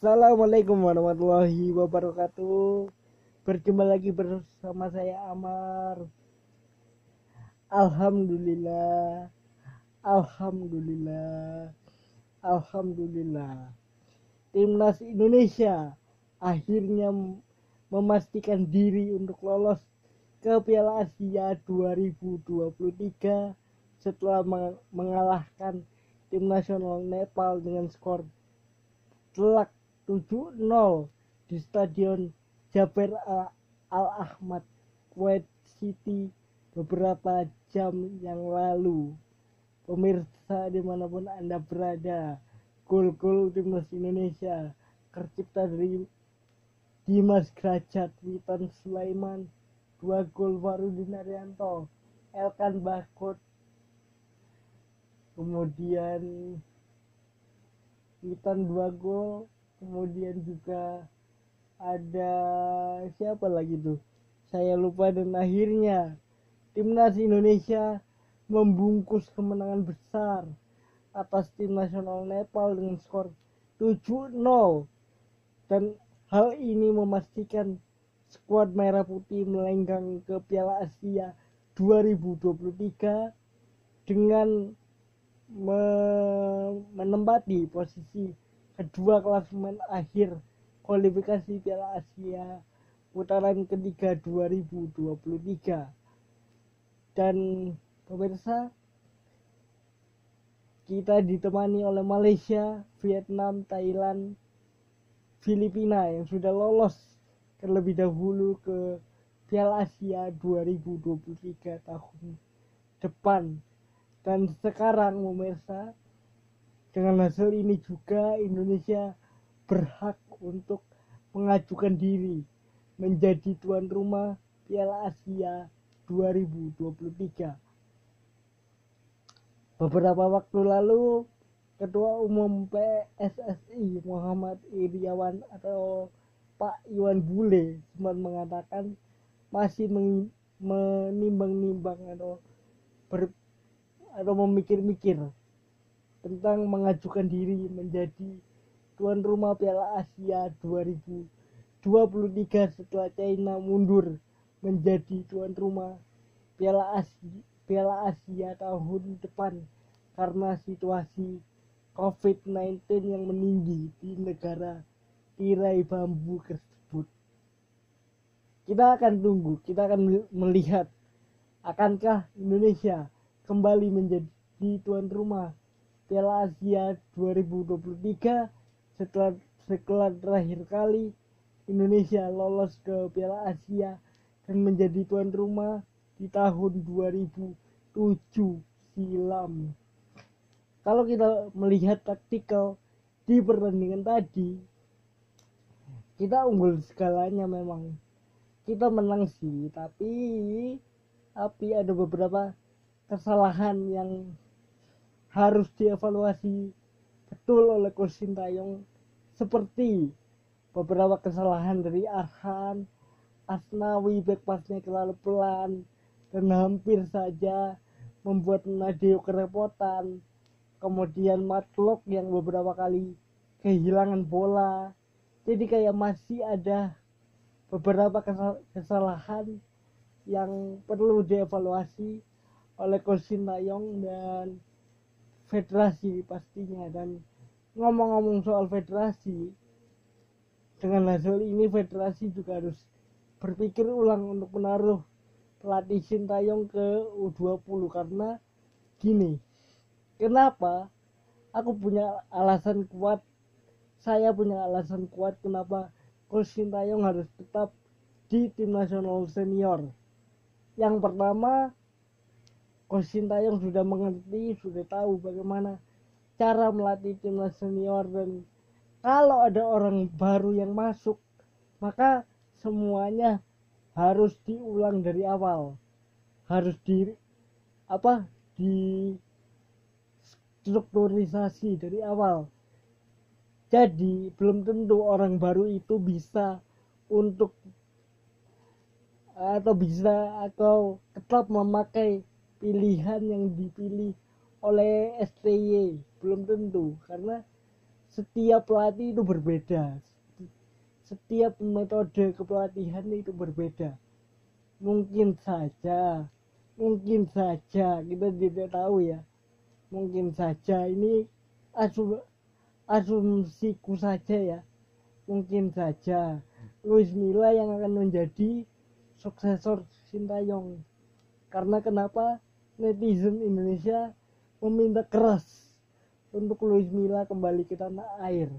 Assalamualaikum warahmatullahi wabarakatuh. Berjumpa lagi bersama saya Amar. Alhamdulillah, Alhamdulillah, Alhamdulillah. Timnas Indonesia akhirnya memastikan diri untuk lolos ke Piala Asia 2023 setelah mengalahkan tim nasional Nepal dengan skor telak 7-0 di Stadion Jaber Al-Ahmad, Kuwait City beberapa jam yang lalu. Pemirsa dimanapun Anda berada, gol-gol timnas Indonesia tercipta dari Dimas Grajat, Witan Sulaiman, 2 gol Farudin Arianto, Elkan Bagot, kemudian Witan 2 gol, kemudian juga ada siapa lagi tuh, saya lupa. Dan akhirnya timnas Indonesia membungkus kemenangan besar atas tim nasional Nepal dengan skor 7-0, dan hal ini memastikan skuad merah putih melenggang ke Piala Asia 2023 dengan menempati posisi kedua klasemen akhir kualifikasi Piala Asia putaran ketiga 2023. Dan pemirsa, kita ditemani oleh Malaysia, Vietnam, Thailand, Filipina yang sudah lolos terlebih dahulu ke Piala Asia 2023 tahun depan. Dan sekarang pemirsa, dengan hasil ini juga Indonesia berhak untuk mengajukan diri menjadi tuan rumah Piala Asia 2023. Beberapa waktu lalu Ketua Umum PSSI Muhammad Iriawan atau Pak Iwan Bule sempat mengatakan masih menimbang-nimbang atau memikir-mikir tentang mengajukan diri menjadi tuan rumah Piala Asia 2023 setelah China mundur menjadi tuan rumah Piala Asia tahun depan karena situasi COVID-19 yang meninggi di negara tirai bambu tersebut. Kita akan tunggu, kita akan melihat akankah Indonesia kembali menjadi tuan rumah Piala Asia 2023 setelah terakhir kali Indonesia lolos ke Piala Asia dan menjadi tuan rumah di tahun 2007 silam. Kalau kita melihat taktikal di pertandingan tadi, kita unggul segalanya memang. Kita menang sih, tapi ada beberapa kesalahan yang harus dievaluasi betul oleh Coach Sintayong, seperti beberapa kesalahan dari Arhan, Asnawi back passnya terlalu pelan dan hampir saja membuat Nadeo kerepotan, kemudian Matlock yang beberapa kali kehilangan bola. Jadi kayak masih ada beberapa kesalahan yang perlu dievaluasi oleh Coach Sintayong dan federasi pastinya. Dan ngomong-ngomong soal federasi, dengan hasil ini federasi juga harus berpikir ulang untuk menaruh pelatih Sintayong ke U20. Karena gini, kenapa saya punya alasan kuat kenapa Coach Sintayong harus tetap di tim nasional senior. Yang pertama, Coach Sintayong sudah mengerti, sudah tahu bagaimana cara melatih timnas senior, dan kalau ada orang baru yang masuk, maka semuanya harus diulang dari awal, harus strukturisasi dari awal. Jadi belum tentu orang baru itu bisa tetap memakai pilihan yang dipilih oleh STY. Belum tentu, karena setiap pelatih itu berbeda, setiap metode kepelatihan itu berbeda. Mungkin saja kita tidak tahu ya, mungkin saja ini asumsiku saja ya, mungkin saja Luis Milla yang akan menjadi suksesor Sintayong. Karena kenapa? Netizen Indonesia meminta keras untuk Luis Milla kembali ke tanah air.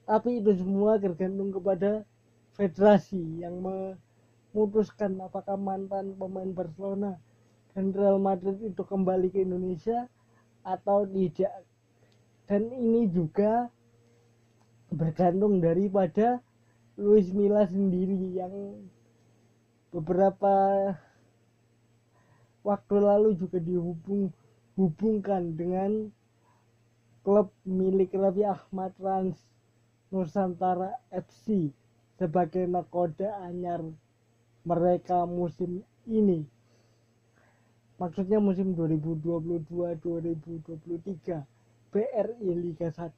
Tapi itu semua tergantung kepada federasi yang memutuskan apakah mantan pemain Barcelona dan Real Madrid itu kembali ke Indonesia atau tidak. Dan ini juga bergantung daripada Luis Milla sendiri yang beberapa waktu lalu juga dihubungkan dengan klub milik Raffi Ahmad Rans Nusantara FC sebagai nakoda anyar mereka musim ini. Maksudnya musim 2022-2023 BRI Liga 1.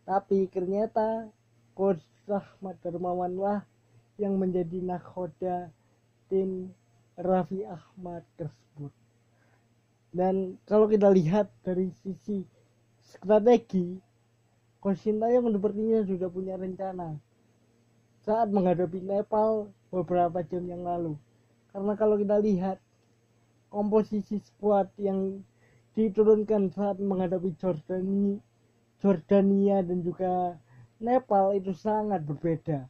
Tapi ternyata Coach Rahmat Darmawan lah yang menjadi nakoda tim Raffi Ahmad tersebut. Dan kalau kita lihat dari sisi strategi, Coach Sintayong sepertinya sudah punya rencana saat menghadapi Nepal beberapa jam yang lalu. Karena kalau kita lihat komposisi skuad yang diturunkan saat menghadapi Jordania dan juga Nepal itu sangat berbeda.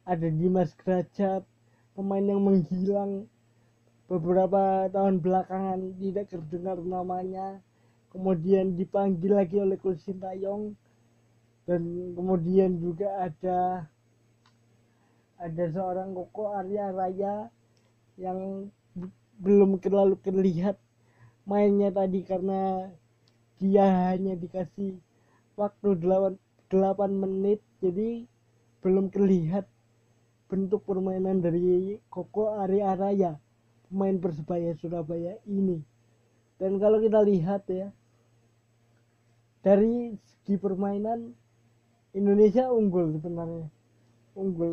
Ada Dimas Derajat, pemain yang menghilang beberapa tahun belakangan, tidak terdengar namanya, kemudian dipanggil lagi oleh Coach Sintayong. Dan kemudian juga ada seorang Koko Arya Raya yang belum terlalu terlihat mainnya tadi karena dia hanya dikasih waktu 8 menit, jadi belum terlihat bentuk permainan dari Koko Arya Raya, pemain Persebaya Surabaya ini. Dan kalau kita lihat ya, dari segi permainan Indonesia unggul sebenarnya,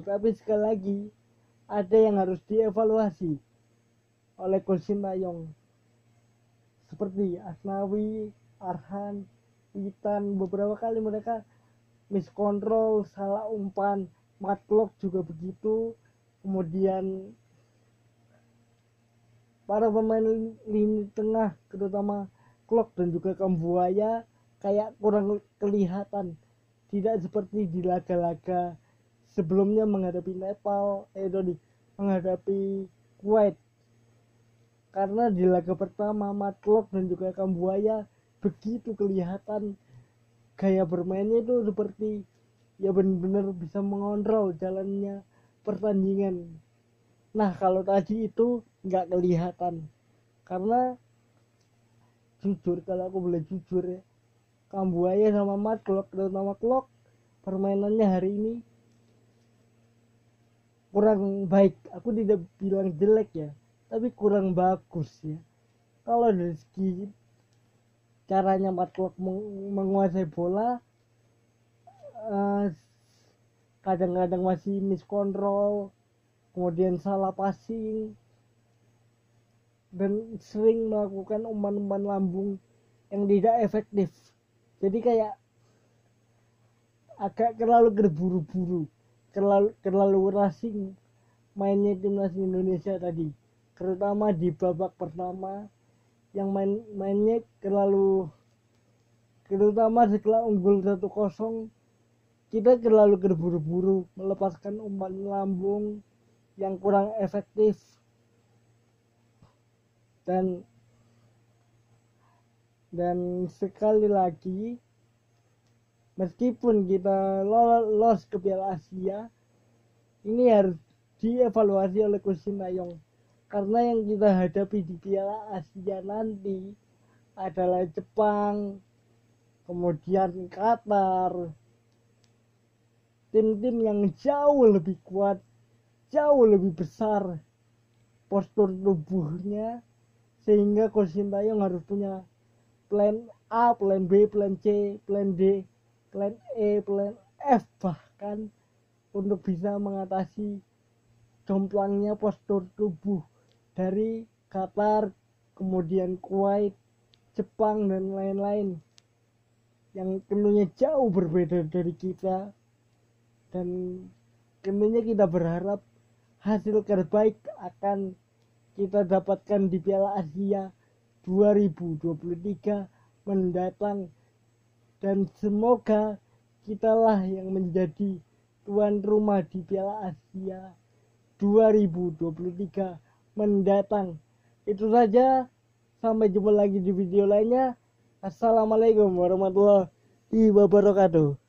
tapi sekali lagi ada yang harus dievaluasi oleh Coach Sintayong, seperti Asnawi, Arhan, Witan. Beberapa kali mereka miskontrol, salah umpan. Matlock juga begitu. Kemudian para pemain lini tengah terutama Klok dan juga Kambuaya kayak kurang kelihatan, tidak seperti di laga-laga sebelumnya menghadapi Nepal, menghadapi Kuwait. Karena di laga pertama Matlock dan juga Kambuaya begitu kelihatan gaya bermainnya itu seperti ya benar-benar bisa mengontrol jalannya pertandingan. Nah kalau tadi itu nggak kelihatan, karena jujur, kalau aku boleh jujur ya, Kambuaya sama Matlock, terutama Klok, permainannya hari ini kurang baik. Aku tidak bilang jelek ya, tapi kurang bagus ya. Kalau dari segi caranya Matlock menguasai bola, kadang-kadang masih miskontrol, kemudian salah passing, dan sering melakukan umpan-umpan lambung yang tidak efektif. Jadi kayak agak terlalu terburu-buru, terlalu racing mainnya timnas Indonesia tadi, terutama di babak pertama yang mainnya terutama setelah unggul 1-0, kita terlalu terburu-buru melepaskan umpan lambung yang kurang efektif. Dan sekali lagi, meskipun kita lolos ke Piala Asia, ini harus dievaluasi oleh Coach Sintayong, karena yang kita hadapi di Piala Asia nanti adalah Jepang, kemudian Qatar, tim-tim yang jauh lebih kuat, jauh lebih besar postur tubuhnya, sehingga Coach Sintayong harus punya plan A, plan B, plan C, plan D plan E, plan F bahkan untuk bisa mengatasi jomplangnya postur tubuh dari Qatar, kemudian Kuwait, Jepang dan lain-lain yang tentunya jauh berbeda dari kita, dan tentunya kita berharap hasil terbaik akan kita dapatkan di Piala Asia 2023 mendatang, dan semoga kitalah yang menjadi tuan rumah di Piala Asia 2023 mendatang. Itu saja, sampai jumpa lagi di video lainnya. Assalamualaikum warahmatullahi wabarakatuh.